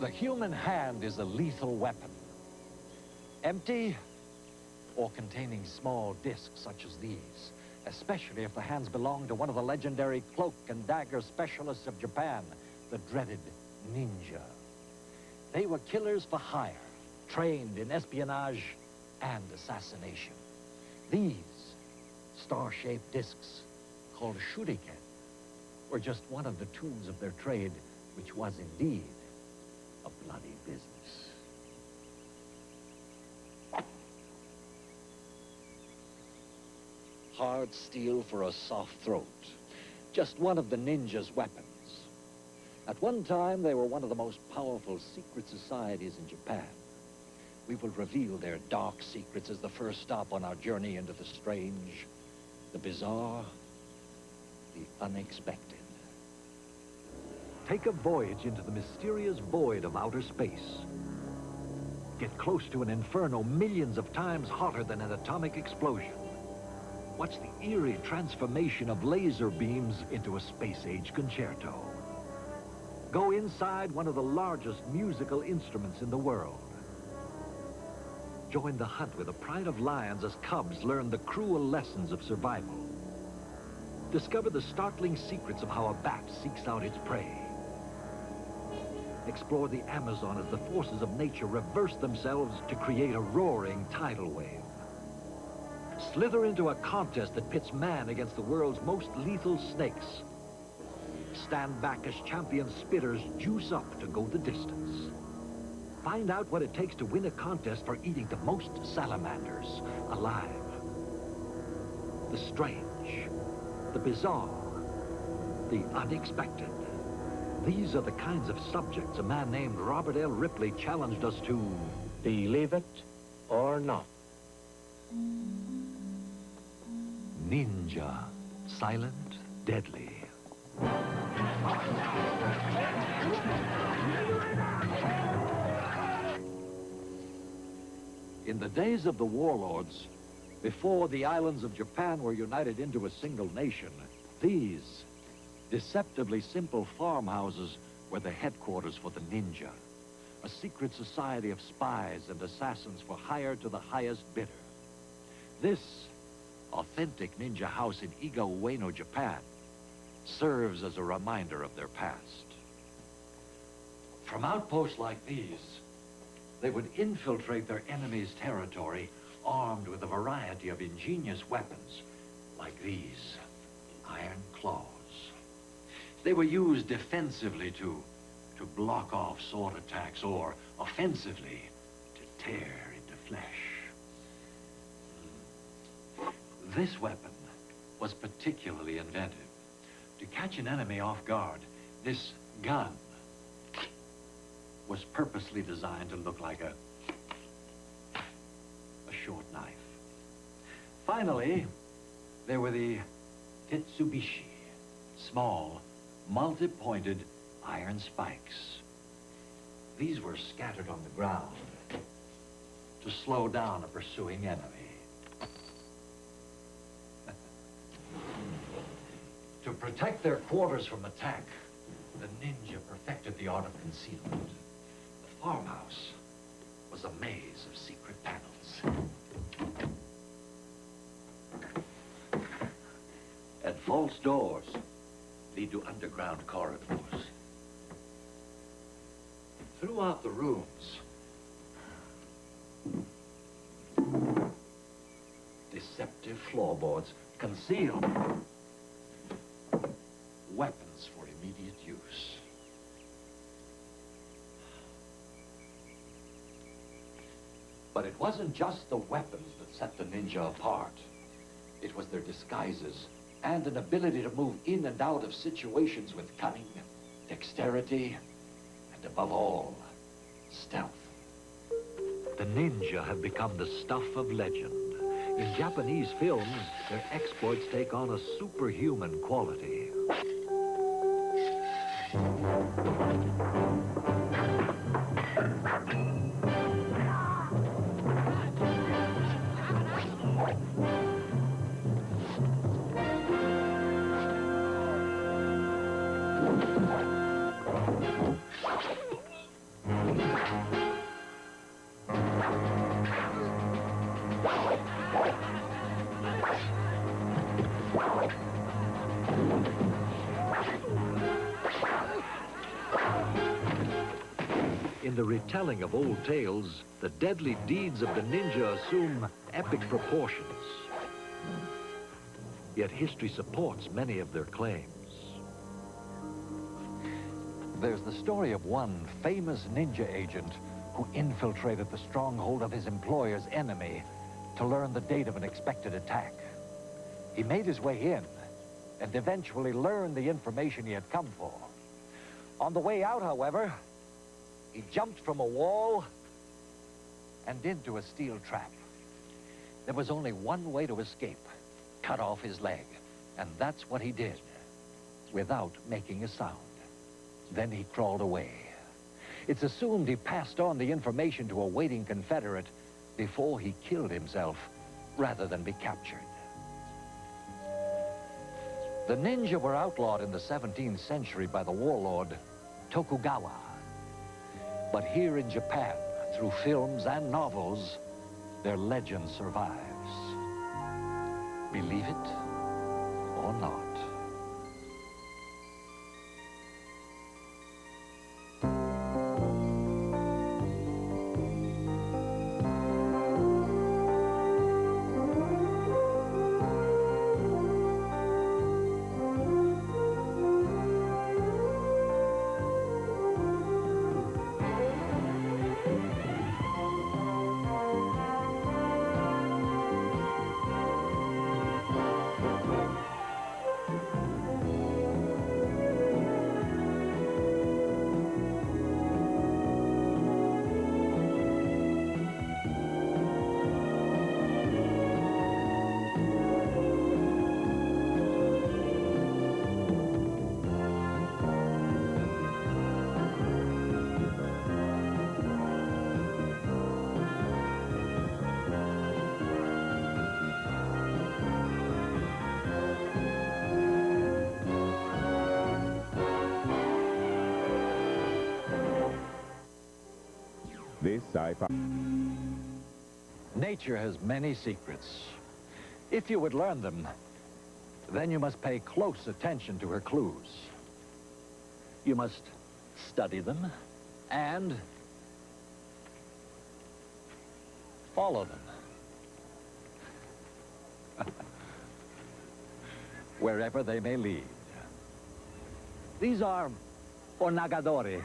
The human hand is a lethal weapon. Empty or containing small discs such as these, especially if the hands belong to one of the legendary cloak and dagger specialists of Japan, the dreaded ninja. They were killers for hire, trained in espionage and assassination. These star-shaped discs, called shuriken, were just one of the tools of their trade, which was indeed a bloody business. Hard steel for a soft throat. Just one of the ninja's weapons. At one time, they were one of the most powerful secret societies in Japan. We will reveal their dark secrets as the first stop on our journey into the strange, the bizarre, the unexpected. Take a voyage into the mysterious void of outer space. Get close to an inferno millions of times hotter than an atomic explosion. Watch the eerie transformation of laser beams into a space-age concerto. Go inside one of the largest musical instruments in the world. Join the hunt with a pride of lions as cubs learn the cruel lessons of survival. Discover the startling secrets of how a bat seeks out its prey. Explore the Amazon as the forces of nature reverse themselves to create a roaring tidal wave. Slither into a contest that pits man against the world's most lethal snakes. Stand back as champion spitters juice up to go the distance. Find out what it takes to win a contest for eating the most salamanders alive. The strange, the bizarre, the unexpected. These are the kinds of subjects a man named Robert L. Ripley challenged us to believe it or not. Ninja, silent, deadly. In the days of the warlords, before the islands of Japan were united into a single nation, these deceptively simple farmhouses were the headquarters for the ninja, a secret society of spies and assassins for hire to the highest bidder. This authentic ninja house in Iga Ueno, Japan, serves as a reminder of their past. From outposts like these, they would infiltrate their enemy's territory armed with a variety of ingenious weapons like these iron claws. They were used defensively to block off sword attacks or offensively to tear into flesh. This weapon was particularly inventive. To catch an enemy off guard, this gun was purposely designed to look like a short knife. Finally, there were the Tetsubishi, small, multi-pointed iron spikes. These were scattered on the ground to slow down a pursuing enemy. To protect their quarters from attack, the ninja perfected the art of concealment. The farmhouse was a maze of secret panels. And false doors lead to underground corridors. Throughout the rooms, deceptive floorboards conceal weapons for immediate use. But it wasn't just the weapons that set the ninja apart. It was their disguises and an ability to move in and out of situations with cunning, dexterity, and above all, stealth. The ninja have become the stuff of legend. In Japanese films, their exploits take on a superhuman quality. In the retelling of old tales, the deadly deeds of the ninja assume epic proportions. Yet history supports many of their claims. There's the story of one famous ninja agent who infiltrated the stronghold of his employer's enemy to learn the date of an expected attack. He made his way in and eventually learned the information he had come for. On the way out, however, he jumped from a wall and into a steel trap. There was only one way to escape: cut off his leg. And that's what he did, without making a sound. Then he crawled away. It's assumed he passed on the information to a waiting Confederate before he killed himself, rather than be captured. The ninja were outlawed in the 17th century by the warlord Tokugawa. But here in Japan, through films and novels, their legend survives. Believe it or not. This sci-fi. Nature has many secrets. If you would learn them, then you must pay close attention to her clues. You must study them and follow them. Wherever they may lead. These are onagadori.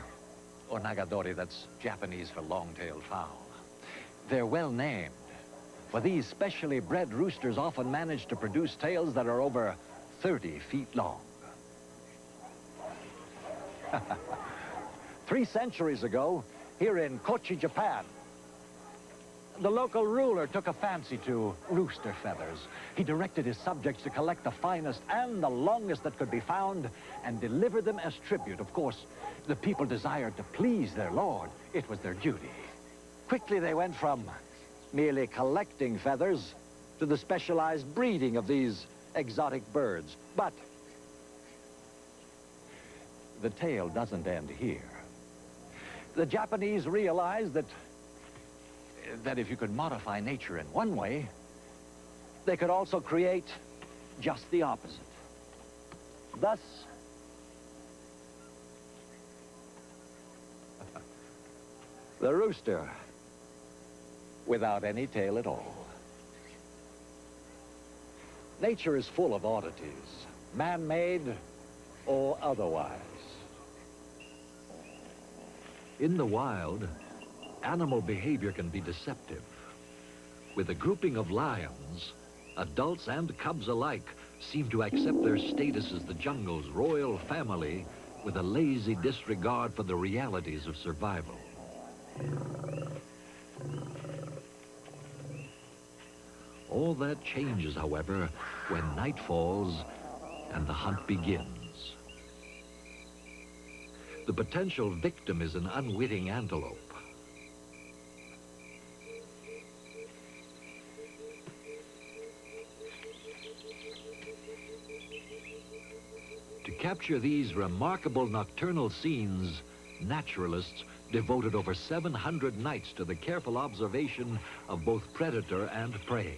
Onagadori, that's Japanese for long-tailed fowl. They're well named, for these specially bred roosters often manage to produce tails that are over 30 feet long. 3 centuries ago, here in Kochi, Japan, the local ruler took a fancy to rooster feathers. He directed his subjects to collect the finest and the longest that could be found and deliver them as tribute. Of course, the people desired to please their lord. It was their duty. Quickly, they went from merely collecting feathers to the specialized breeding of these exotic birds. But the tale doesn't end here. The Japanese realized that if you could modify nature in one way, they could also create just the opposite. Thus, the rooster without any tail at all. Nature is full of oddities, man-made or otherwise. In the wild, animal behavior can be deceptive. With a grouping of lions, adults and cubs alike seem to accept their status as the jungle's royal family with a lazy disregard for the realities of survival. All that changes, however, when night falls and the hunt begins. The potential victim is an unwitting antelope. To capture these remarkable nocturnal scenes, naturalists devoted over 700 nights to the careful observation of both predator and prey.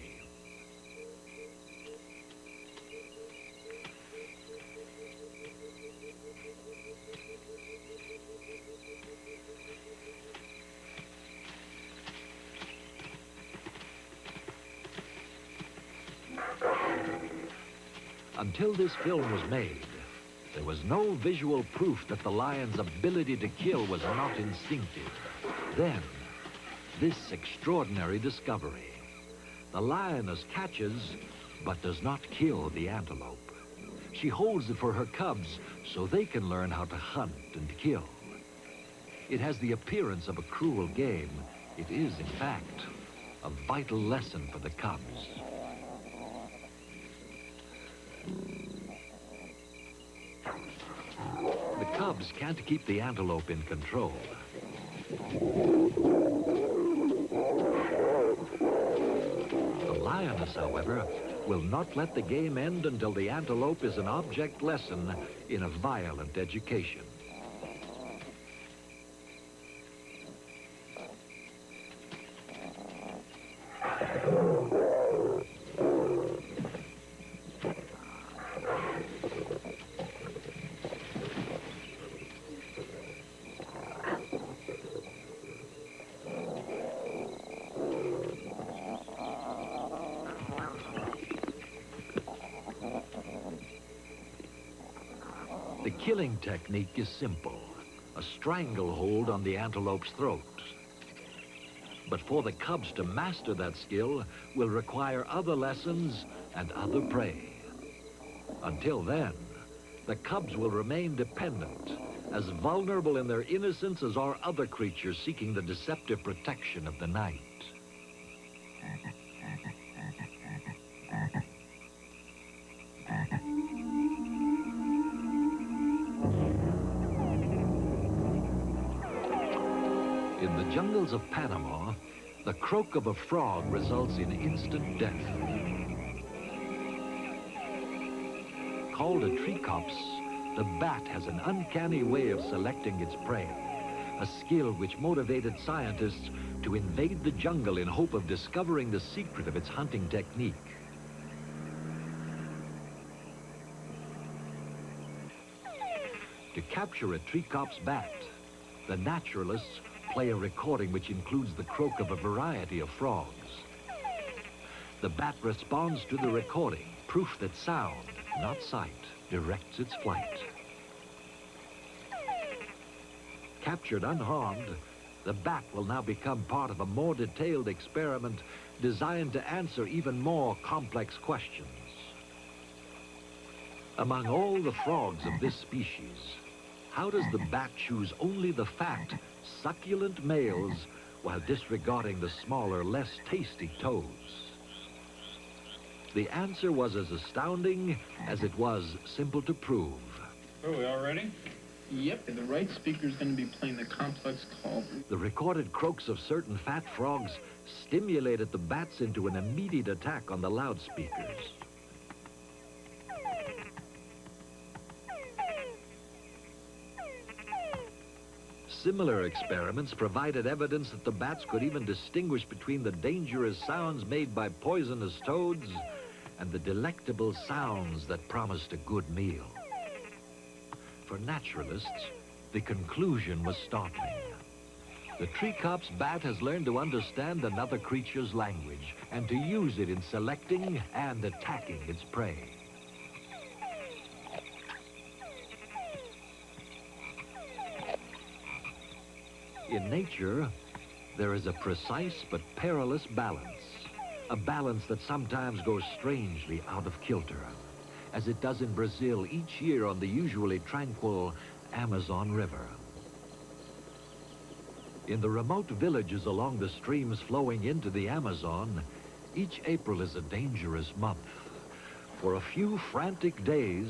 Until this film was made, there was no visual proof that the lion's ability to kill was not instinctive. Then, this extraordinary discovery. The lioness catches, but does not kill the antelope. She holds it for her cubs so they can learn how to hunt and kill. It has the appearance of a cruel game. It is, in fact, a vital lesson for the cubs. The cubs can't keep the antelope in control. The lioness, however, will not let the game end until the antelope is an object lesson in a violent education. The killing technique is simple, a stranglehold on the antelope's throat. But for the cubs to master that skill will require other lessons and other prey. Until then, the cubs will remain dependent, as vulnerable in their innocence as are other creatures seeking the deceptive protection of the night. In the jungles of Panama, the croak of a frog results in instant death. Called a tree copse, the bat has an uncanny way of selecting its prey, a skill which motivated scientists to invade the jungle in hope of discovering the secret of its hunting technique. To capture a tree copse bat, the naturalists play a recording which includes the croak of a variety of frogs. The bat responds to the recording, proof that sound, not sight, directs its flight. Captured unharmed, the bat will now become part of a more detailed experiment designed to answer even more complex questions. Among all the frogs of this species, how does the bat choose only the fat, succulent males while disregarding the smaller, less tasty toes? The answer was as astounding as it was simple to prove. Are we all ready? Yep, and the right speaker is going to be playing the complex call. The recorded croaks of certain fat frogs stimulated the bats into an immediate attack on the loudspeakers. Similar experiments provided evidence that the bats could even distinguish between the dangerous sounds made by poisonous toads and the delectable sounds that promised a good meal. For naturalists, the conclusion was startling. The tree copse bat has learned to understand another creature's language and to use it in selecting and attacking its prey. In nature, there is a precise but perilous balance, a balance that sometimes goes strangely out of kilter, as it does in Brazil each year on the usually tranquil Amazon River. In the remote villages along the streams flowing into the Amazon, each April is a dangerous month. For a few frantic days,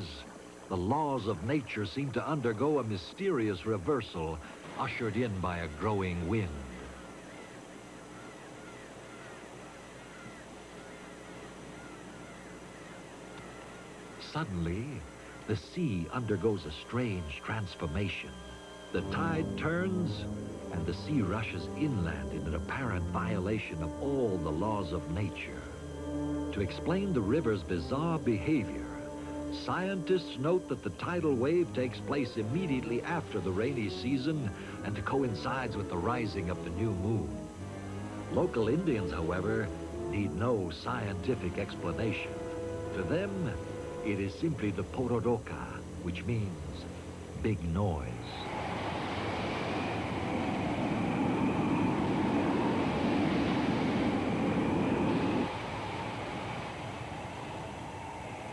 the laws of nature seem to undergo a mysterious reversal, ushered in by a growing wind. Suddenly, the sea undergoes a strange transformation. The tide turns, and the sea rushes inland in an apparent violation of all the laws of nature. To explain the river's bizarre behavior, scientists note that the tidal wave takes place immediately after the rainy season and coincides with the rising of the new moon. Local Indians, however, need no scientific explanation. To them, It is simply the Pororoca, which means big noise.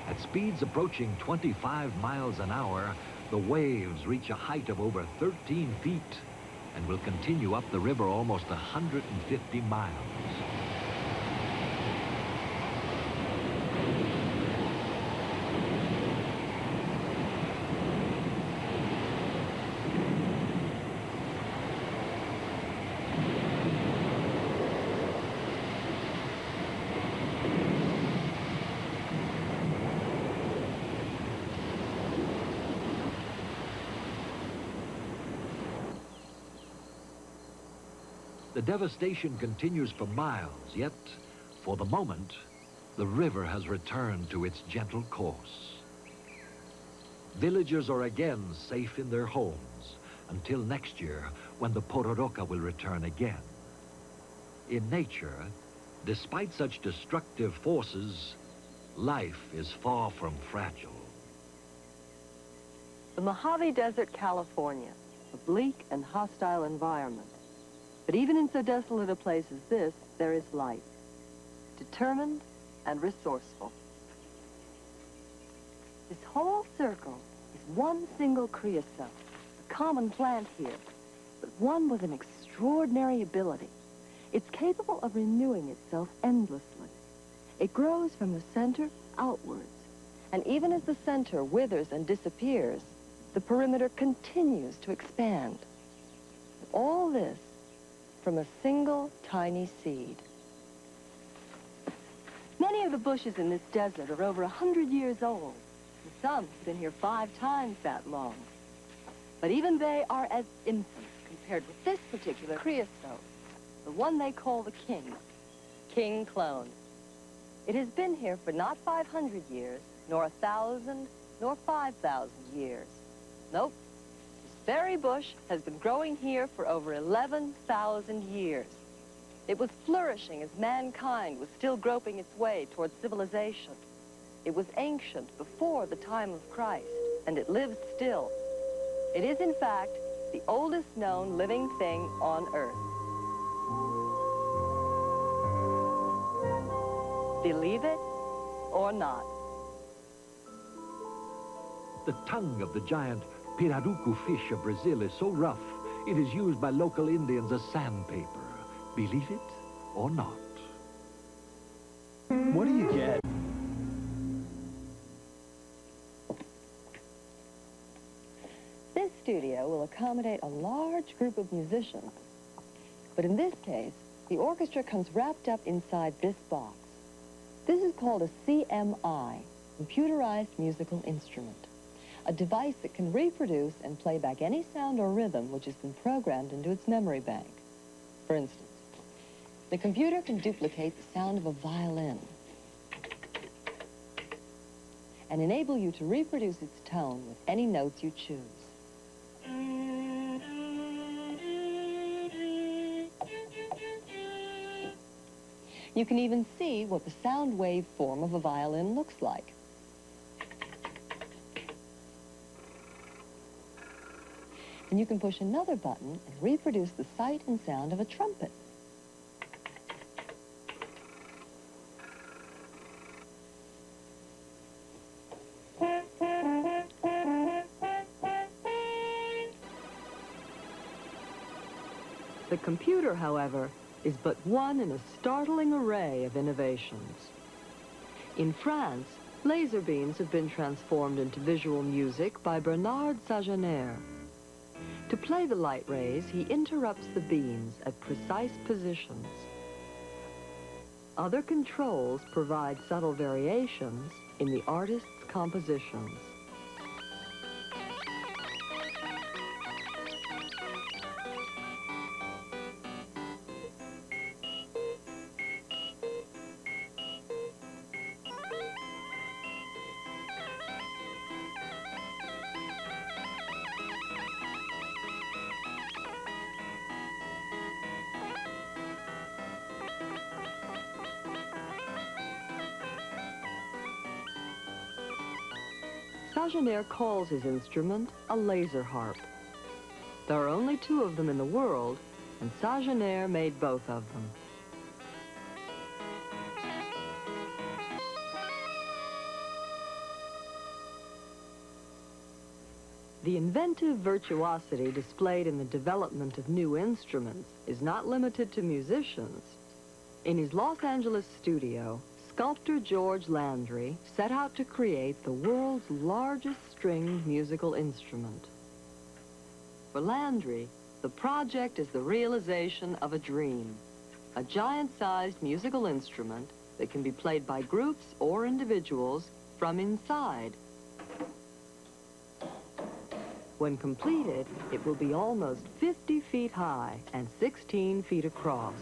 At speeds approaching 25 miles an hour, the waves reach a height of over 13 feet and will continue up the river almost 150 miles. The devastation continues for miles, yet, for the moment, the river has returned to its gentle course. Villagers are again safe in their homes until next year, when the Pororoca will return again. In nature, despite such destructive forces, life is far from fragile. The Mojave Desert, California, a bleak and hostile environment. But even in so desolate a place as this, there is life, determined and resourceful. This whole circle is one single creosote, a common plant here, but one with an extraordinary ability. It's capable of renewing itself endlessly. It grows from the center outwards, and even as the center withers and disappears, the perimeter continues to expand. All this from a single tiny seed. Many of the bushes in this desert are over 100 years old, and some have been here 5 times that long. But even they are as infants compared with this particular creosote, the one they call the king clone. It has been here for not 500 years, nor 1,000, nor 5,000 years. Nope. This very bush has been growing here for over 11,000 years. It was flourishing as mankind was still groping its way towards civilization. It was ancient before the time of Christ, and it lives still. It is, in fact, the oldest known living thing on Earth. Believe it or not. The tongue of the giant pirarucu fish of Brazil is so rough, it is used by local Indians as sandpaper. Believe it or not. What do you get? This studio will accommodate a large group of musicians. But in this case, the orchestra comes wrapped up inside this box. This is called a CMI, computerized musical instrument. A device that can reproduce and play back any sound or rhythm which has been programmed into its memory bank. For instance, the computer can duplicate the sound of a violin and enable you to reproduce its tone with any notes you choose. You can even see what the sound wave form of a violin looks like. And you can push another button and reproduce the sight and sound of a trumpet. The computer, however, is but one in a startling array of innovations. In France, laser beams have been transformed into visual music by Bernard Sagener. To play the light rays, he interrupts the beams at precise positions. Other controls provide subtle variations in the artist's compositions. Sagenaire calls his instrument a laser harp. There are only 2 of them in the world, and Sagenaire made both of them. The inventive virtuosity displayed in the development of new instruments is not limited to musicians. In his Los Angeles studio, sculptor George Landry set out to create the world's largest stringed musical instrument. For Landry, the project is the realization of a dream, a giant-sized musical instrument that can be played by groups or individuals from inside. When completed, it will be almost 50 feet high and 16 feet across.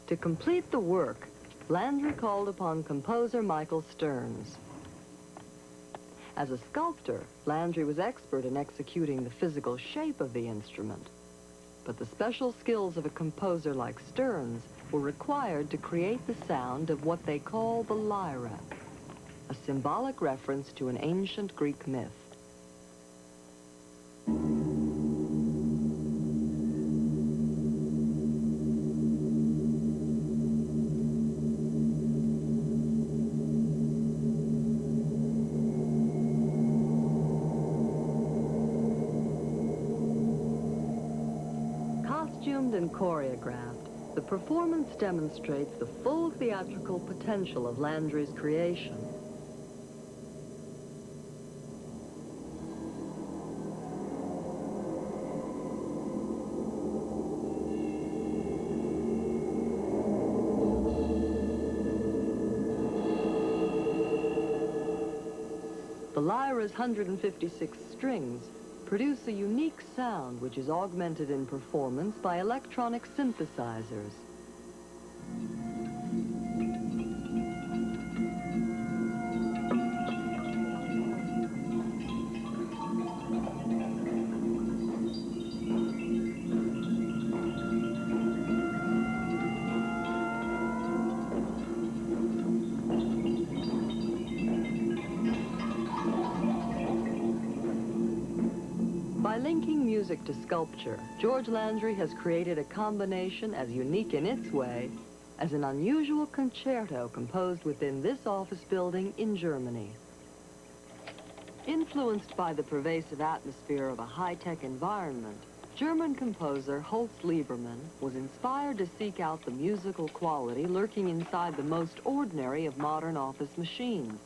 To complete the work, Landry called upon composer Michael Stearns. As a sculptor, Landry was expert in executing the physical shape of the instrument. But the special skills of a composer like Stearns were required to create the sound of what they call the lyra, a symbolic reference to an ancient Greek myth. Costumed and choreographed, the performance demonstrates the full theatrical potential of Landry's creation. The lyra's 156 strings produce a unique sound which is augmented in performance by electronic synthesizers. By linking music to sculpture, George Landry has created a combination as unique in its way as an unusual concerto composed within this office building in Germany. Influenced by the pervasive atmosphere of a high-tech environment, German composer Holst Liebermann was inspired to seek out the musical quality lurking inside the most ordinary of modern office machines.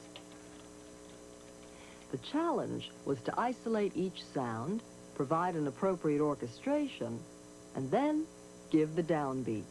The challenge was to isolate each sound, provide an appropriate orchestration, and then give the downbeat.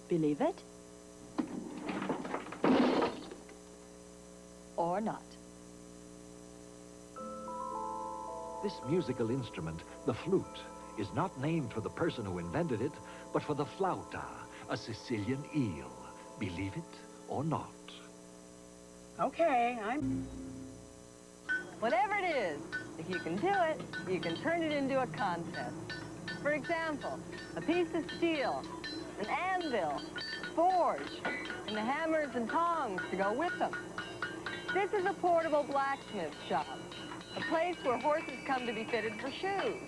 Believe it? Or not. This musical instrument, the flute, is not named for the person who invented it, but for the flauta, a Sicilian eel. Believe it or not. Okay, Whatever it is, if you can do it, you can turn it into a contest. For example, a piece of steel, an anvil, forge, and the hammers and tongs to go with them. This is a portable blacksmith shop, a place where horses come to be fitted for shoes.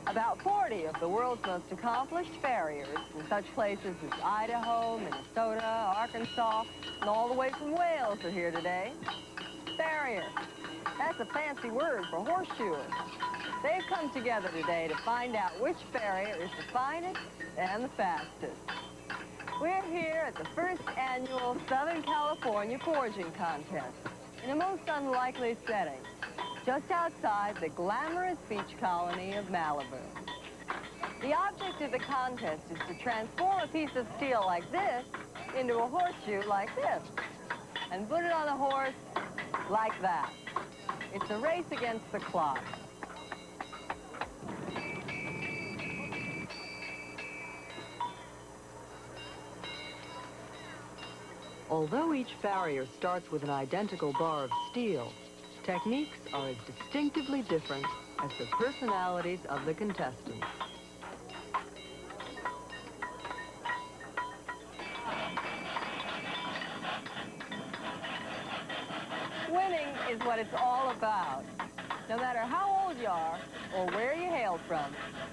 About 40 of the world's most accomplished farriers in such places as Idaho, Minnesota, Arkansas, and all the way from Wales are here today. Farrier. That's a fancy word for horseshoers. They've come together today to find out which farrier is the finest and the fastest. We're here at the first annual Southern California Forging Contest in a most unlikely setting, just outside the glamorous beach colony of Malibu. The object of the contest is to transform a piece of steel like this into a horseshoe like this, and put it on a horse like that. It's a race against the clock. Although each farrier starts with an identical bar of steel, techniques are as distinctively different as the personalities of the contestants. Winning is what it's all about. No matter how old you are or where you hail from,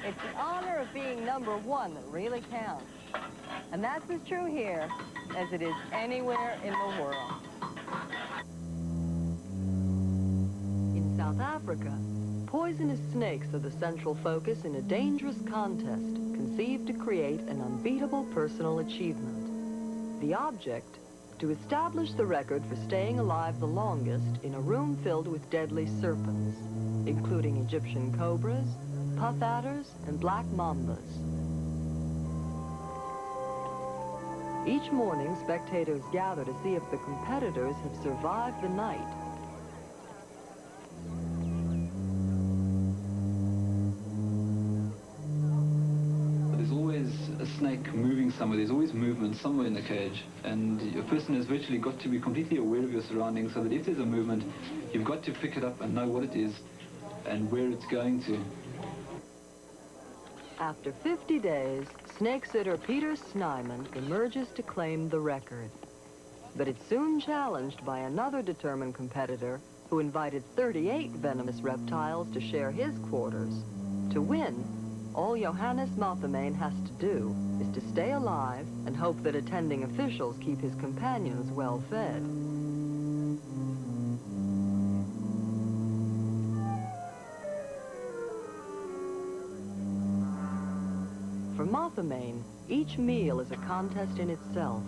it's the honor of being number one that really counts. And that's as true here as it is anywhere in the world. In South Africa, poisonous snakes are the central focus in a dangerous contest conceived to create an unbeatable personal achievement. The object, to establish the record for staying alive the longest in a room filled with deadly serpents, including Egyptian cobras, puff adders, and black mambas. Each morning, spectators gather to see if the competitors have survived the night. There's always a snake moving somewhere. There's always movement somewhere in the cage. And a person has virtually got to be completely aware of your surroundings so that if there's a movement, you've got to pick it up and know what it is and where it's going to. After 50 days, snake sitter Peter Snyman emerges to claim the record. But it's soon challenged by another determined competitor who invited 38 venomous reptiles to share his quarters. To win, all Johannes Mothemane has to do is to stay alive and hope that attending officials keep his companions well fed. For Mothemane, each meal is a contest in itself,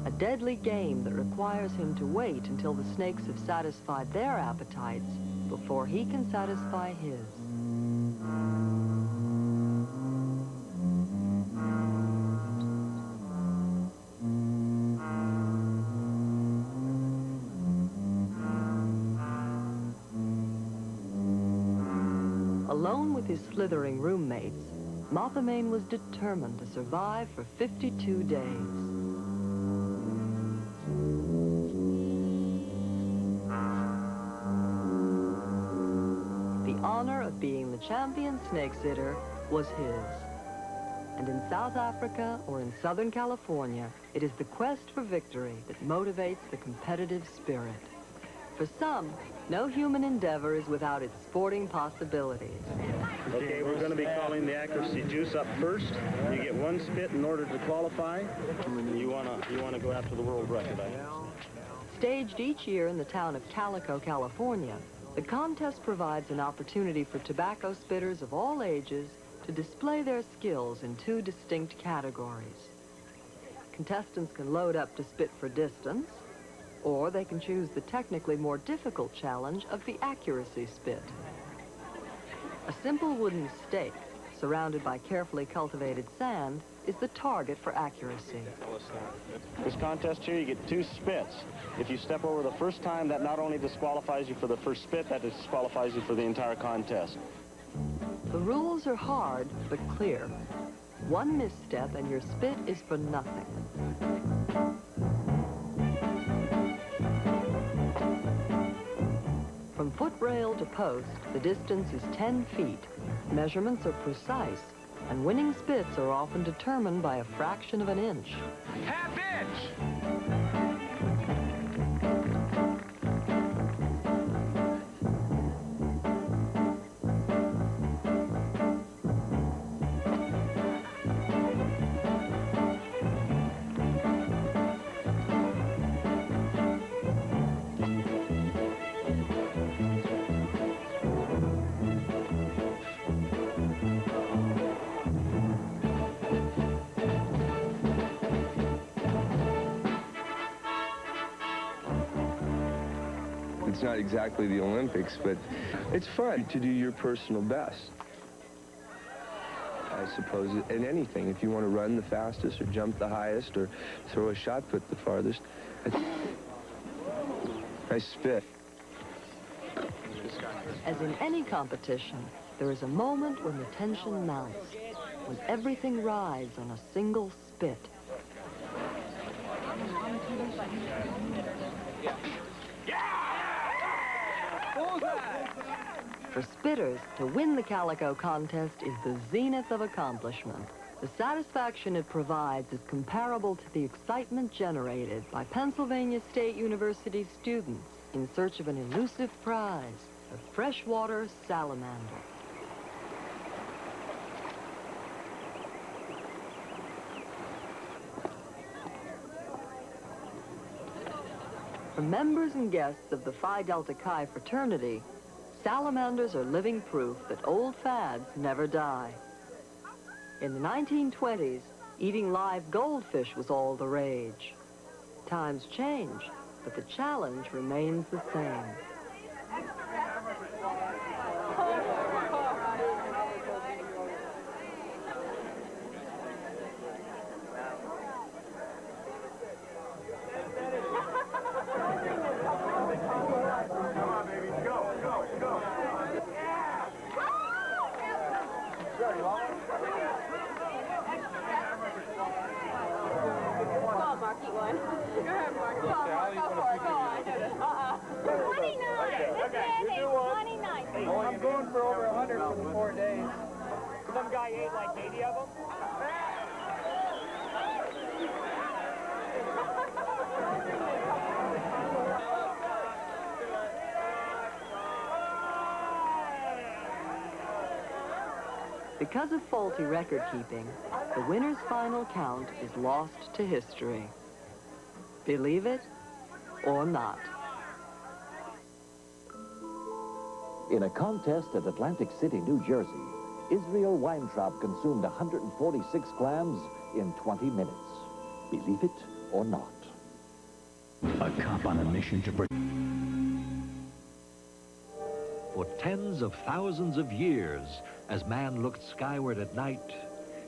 a deadly game that requires him to wait until the snakes have satisfied their appetites before he can satisfy his. Alone with his slithering roommates, Mothemane was determined to survive for 52 days. The honor of being the champion snake sitter was his. And in South Africa or in Southern California, it is the quest for victory that motivates the competitive spirit. For some, no human endeavor is without its sporting possibilities. Okay, we're going to be calling the accuracy juice up first. You get one spit in order to qualify. You want to go after the world record, I guess. Staged each year in the town of Calico, California, the contest provides an opportunity for tobacco spitters of all ages to display their skills in two distinct categories. Contestants can load up to spit for distance, or they can choose the technically more difficult challenge of the accuracy spit. A simple wooden stake, surrounded by carefully cultivated sand, is the target for accuracy. This contest here, you get two spits. If you step over the first time, that not only disqualifies you for the first spit, that disqualifies you for the entire contest. The rules are hard, but clear. One misstep and your spit is for nothing. From footrail to post, the distance is 10 feet. Measurements are precise, And winning spits are often determined by a fraction of an inch. Half inch! It's not exactly the Olympics, but it's fun to do your personal best. I suppose in anything, if you want to run the fastest or jump the highest or throw a shot put the farthest, I spit. As in any competition, there is a moment when the tension mounts, when everything rides on a single spit. For spitters, to win the Calico contest is the zenith of accomplishment. The satisfaction it provides is comparable to the excitement generated by Pennsylvania State University students in search of an elusive prize, a freshwater salamander. For members and guests of the Phi Delta Chi fraternity, salamanders are living proof that old fads never die. In the 1920s, eating live goldfish was all the rage. Times change, but the challenge remains the same. I'm going for over 100 for the 4 days. Some guy ate like 80 of them. Because of faulty record keeping, the winner's final count is lost to history. Believe it or not. In a contest at Atlantic City, New Jersey, Israel Weintraub consumed 146 clams in 20 minutes. Believe it or not. A cop on a mission to protect. For tens of thousands of years, as man looked skyward at night,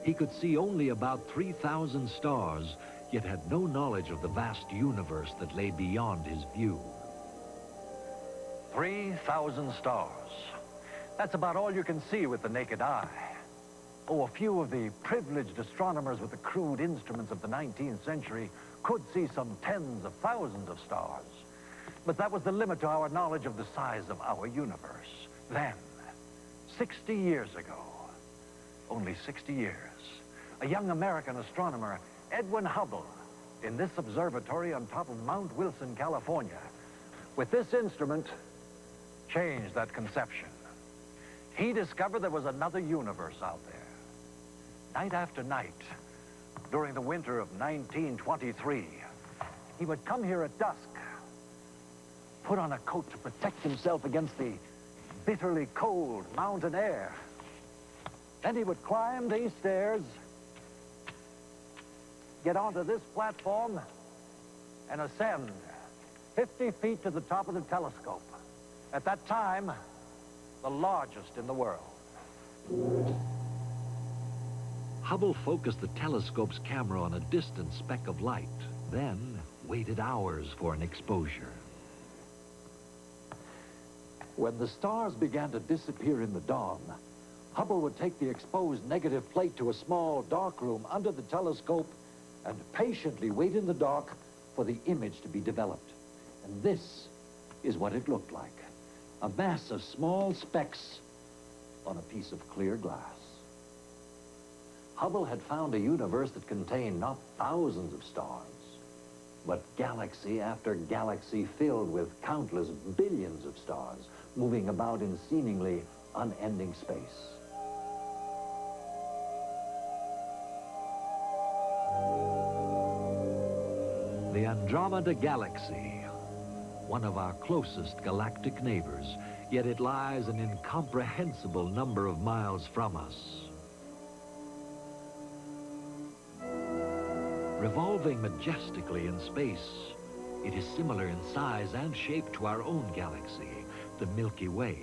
he could see only about 3,000 stars, yet had no knowledge of the vast universe that lay beyond his view. 3,000 stars. That's about all you can see with the naked eye. Oh, a few of the privileged astronomers with the crude instruments of the 19th century could see some tens of thousands of stars. But that was the limit to our knowledge of the size of our universe. Then, 60 years ago, only 60 years, a young American astronomer, Edwin Hubble, in this observatory on top of Mount Wilson, California, with this instrument, changed that conception. He discovered there was another universe out there. Night after night, during the winter of 1923, he would come here at dusk, put on a coat to protect himself against the bitterly cold mountain air. Then he would climb these stairs, get onto this platform, and ascend 50 feet to the top of the telescope. At that time, the largest in the world. Hubble focused the telescope's camera on a distant speck of light, then waited hours for an exposure. When the stars began to disappear in the dawn, Hubble would take the exposed negative plate to a small darkroom under the telescope and patiently wait in the dark for the image to be developed. And this is what it looked like. A mass of small specks on a piece of clear glass. Hubble had found a universe that contained not thousands of stars, but galaxy after galaxy filled with countless billions of stars moving about in seemingly unending space. The Andromeda Galaxy, one of our closest galactic neighbors, yet it lies an incomprehensible number of miles from us. Revolving majestically in space, it is similar in size and shape to our own galaxy, the Milky Way.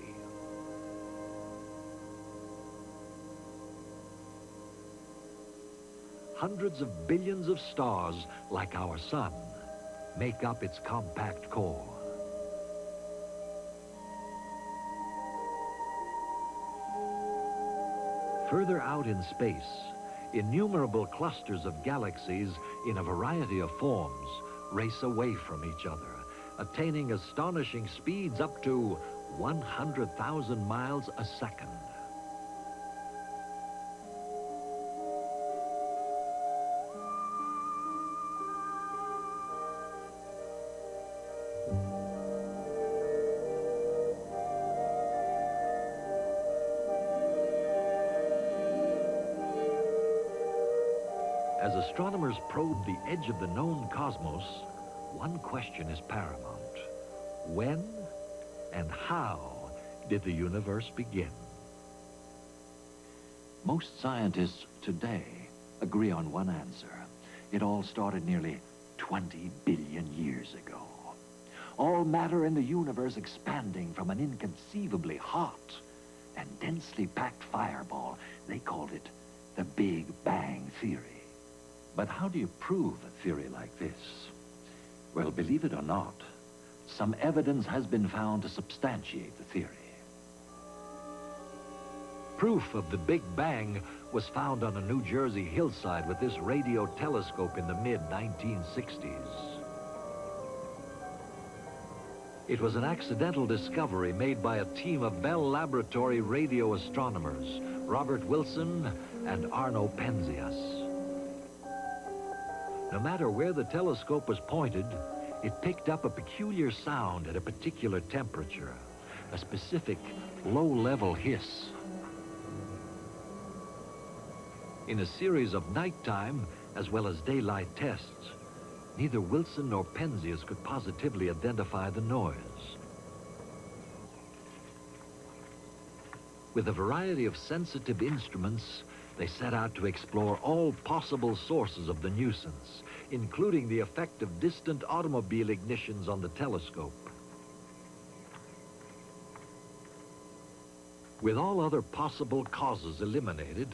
Hundreds of billions of stars, like our sun, make up its compact core. Further out in space, innumerable clusters of galaxies in a variety of forms race away from each other, attaining astonishing speeds up to 100,000 miles a second. As astronomers probe the edge of the known cosmos, one question is paramount. When and how did the universe begin? Most scientists today agree on one answer. It all started nearly 20 billion years ago. All matter in the universe expanding from an inconceivably hot and densely packed fireball. They called it the Big Bang Theory. But how do you prove a theory like this? Well, believe it or not, some evidence has been found to substantiate the theory. Proof of the Big Bang was found on a New Jersey hillside with this radio telescope in the mid-1960s. It was an accidental discovery made by a team of Bell Laboratory radio astronomers, Robert Wilson and Arno Penzias. No matter where the telescope was pointed, it picked up a peculiar sound at a particular temperature, a specific low-level hiss. In a series of nighttime as well as daylight tests, neither Wilson nor Penzias could positively identify the noise. With a variety of sensitive instruments, they set out to explore all possible sources of the nuisance, including the effect of distant automobile ignitions on the telescope. With all other possible causes eliminated,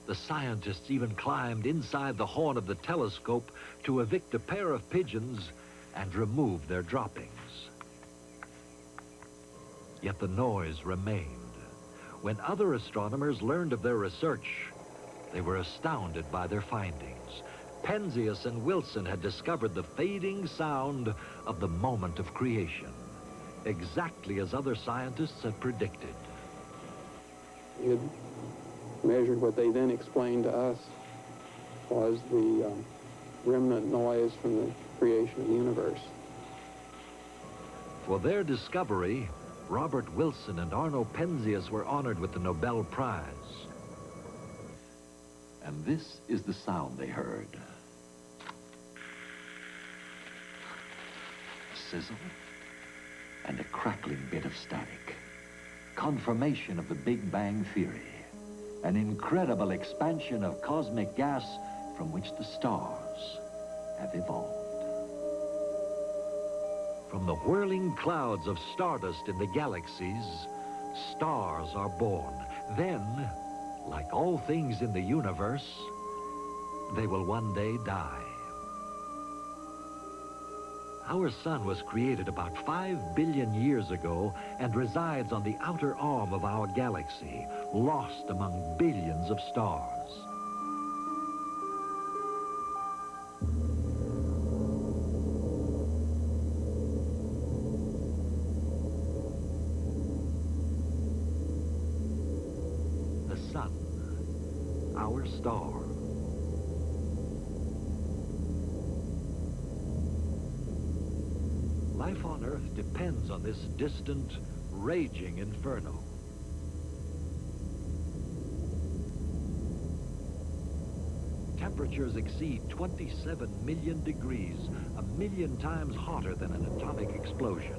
the scientists even climbed inside the horn of the telescope to evict a pair of pigeons and remove their droppings. Yet the noise remained. When other astronomers learned of their research, they were astounded by their findings. Penzias and Wilson had discovered the fading sound of the moment of creation, exactly as other scientists had predicted. He had measured what they then explained to us was the remnant noise from the creation of the universe. For their discovery, Robert Wilson and Arno Penzias were honored with the Nobel Prize. And this is the sound they heard. A sizzle and a crackling bit of static. Confirmation of the Big Bang Theory. An incredible expansion of cosmic gas from which the stars have evolved. From the whirling clouds of stardust in the galaxies, stars are born. Then, like all things in the universe, they will one day die. Our sun was created about 5 billion years ago and resides on the outer arm of our galaxy, lost among billions of stars. The sun, our star, Life on Earth depends on this distant, raging inferno. Temperatures exceed 27 million degrees, 1,000,000 times hotter than an atomic explosion.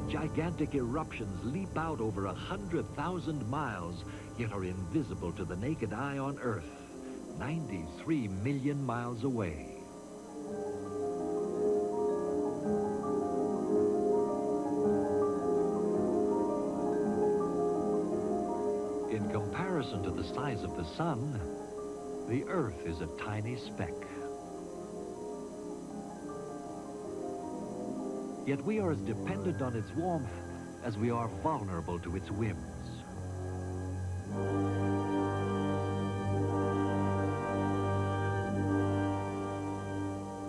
Gigantic eruptions leap out over 100,000 miles, yet are invisible to the naked eye on Earth, 93 million miles away. In comparison to the size of the sun, the Earth is a tiny speck. Yet we are as dependent on its warmth as we are vulnerable to its whims.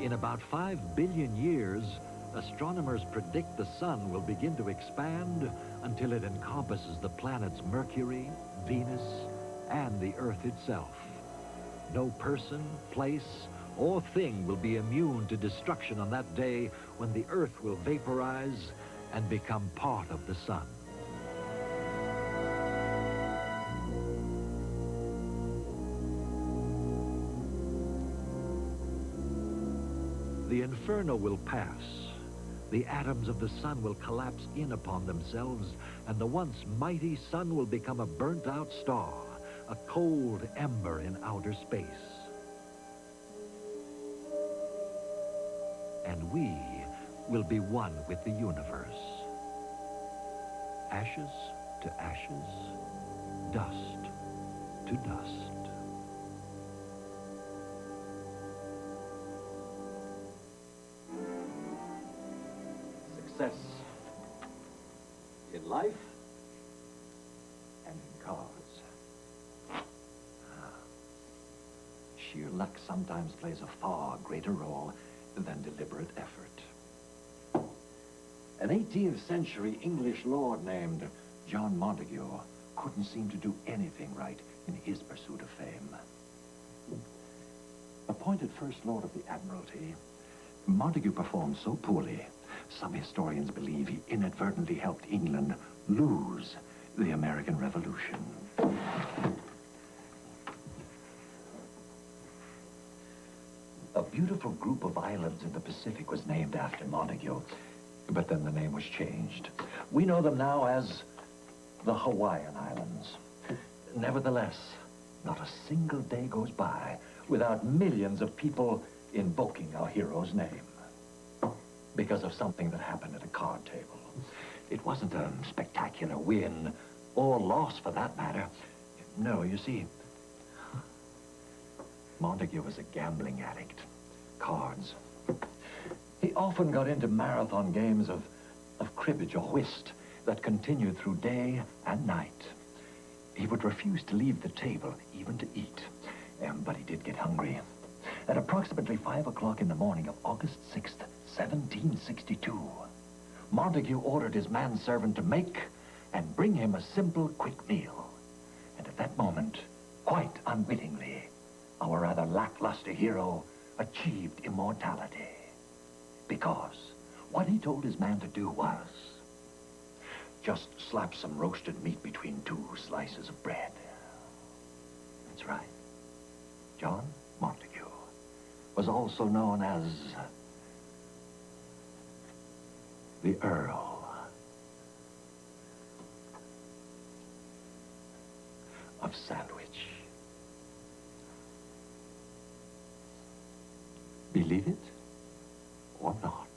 In about 5 billion years, astronomers predict the sun will begin to expand until it encompasses the planets Mercury, Venus, and the Earth itself. No person, place, or thing will be immune to destruction on that day when the Earth will vaporize and become part of the sun. The inferno will pass. The atoms of the sun will collapse in upon themselves, and the once mighty sun will become a burnt-out star, a cold ember in outer space. And we will be one with the universe. Ashes to ashes, dust to dust. Success in life and in cars. Sheer luck sometimes plays a far greater role than deliberate effort. An 18th century English lord named John Montague couldn't seem to do anything right in his pursuit of fame. Appointed First Lord of the Admiralty, Montague performed so poorly, some historians believe he inadvertently helped England lose the American Revolution. A beautiful group of islands in the Pacific was named after Montague, but then the name was changed. We know them now as the Hawaiian Islands. Nevertheless, not a single day goes by without millions of people invoking our hero's name because of something that happened at a card table. It wasn't a spectacular win or loss for that matter. No, you see, Montague was a gambling addict. Cards. He often got into marathon games of cribbage or whist that continued through day and night. He would refuse to leave the table, even to eat. But he did get hungry. At approximately 5 o'clock in the morning of August 6th, 1762, Montague ordered his manservant to make and bring him a simple, quick meal. And at that moment, quite unwittingly, our rather lackluster hero achieved immortality. Because what he told his man to do was just slap some roasted meat between 2 slices of bread. That's right. John Montague was also known as the Earl of Sandwich. Believe it or not.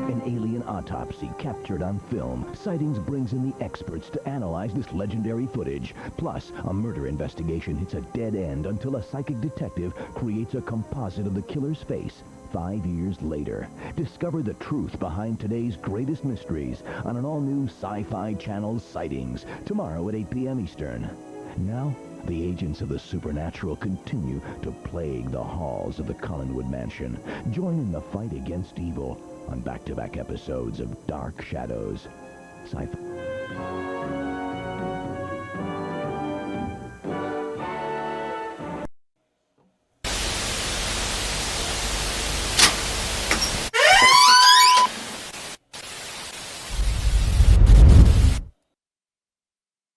An alien autopsy captured on film. Sightings brings in the experts to analyze this legendary footage. Plus, a murder investigation hits a dead end until a psychic detective creates a composite of the killer's face. 5 years later, discover the truth behind today's greatest mysteries on an all-new Sci-Fi Channel Sightings, tomorrow at 8 p.m. Eastern. Now, the agents of the supernatural continue to plague the halls of the Collinwood Mansion. Join in the fight against evil. on back-to-back episodes of Dark Shadows. Sci-fi.